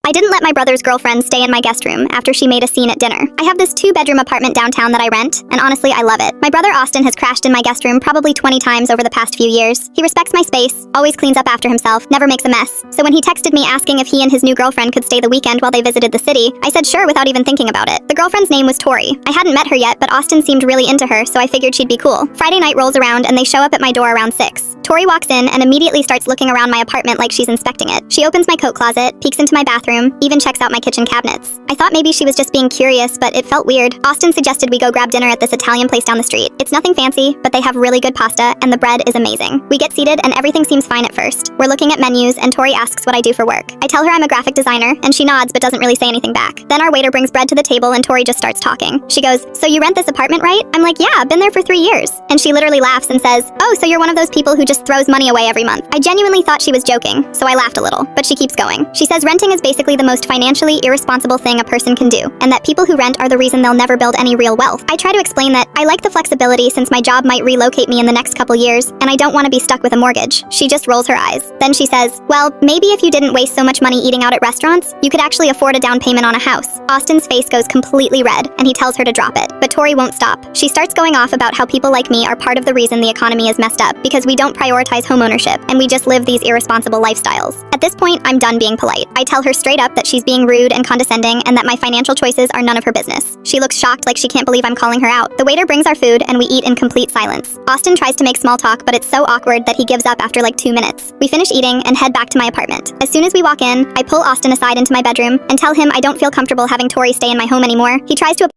I didn't let my brother's girlfriend stay in my guest room after she made a scene at dinner. I have this 2-bedroom apartment downtown that I rent, and honestly, I love it. My brother Austin has crashed in my guest room probably 20 times over the past few years. He respects my space, always cleans up after himself, never makes a mess. So when he texted me asking if he and his new girlfriend could stay the weekend while they visited the city, I said sure without even thinking about it. The girlfriend's name was Tori. I hadn't met her yet, but Austin seemed really into her, so I figured she'd be cool. Friday night rolls around and they show up at my door around 6. Tori walks in and immediately starts looking around my apartment like she's inspecting it. She opens my coat closet, peeks into my bathroom, even checks out my kitchen cabinets. I thought maybe she was just being curious, but it felt weird. Austin suggested we go grab dinner at this Italian place down the street. It's nothing fancy, but they have really good pasta, and the bread is amazing. We get seated and everything seems fine at first. We're looking at menus, and Tori asks what I do for work. I tell her I'm a graphic designer, and she nods but doesn't really say anything back. Then our waiter brings bread to the table and Tori just starts talking. She goes, "So you rent this apartment, right?" I'm like, "Yeah, been there for 3 years." And she literally laughs and says, "Oh, so you're one of those people who just throws money away every month." I genuinely thought she was joking, so I laughed a little, but she keeps going. She says renting is basically the most financially irresponsible thing a person can do, and that people who rent are the reason they'll never build any real wealth. I try to explain that I like the flexibility since my job might relocate me in the next couple years, and I don't want to be stuck with a mortgage. She just rolls her eyes. Then she says, "Well, maybe if you didn't waste so much money eating out at restaurants, you could actually afford a down payment on a house." Austin's face goes completely red, and he tells her to drop it. But Tori won't stop. She starts going off about how people like me are part of the reason the economy is messed up, because we don't prioritize homeownership, and we just live these irresponsible lifestyles. At this point, I'm done being polite. I tell her straight up that she's being rude and condescending, and that my financial choices are none of her business. She looks shocked like she can't believe I'm calling her out. The waiter brings our food, and we eat in complete silence. Austin tries to make small talk, but it's so awkward that he gives up after like 2 minutes. We finish eating and head back to my apartment. As soon as we walk in, I pull Austin aside into my bedroom and tell him I don't feel comfortable having Tori stay in my home anymore. He tries to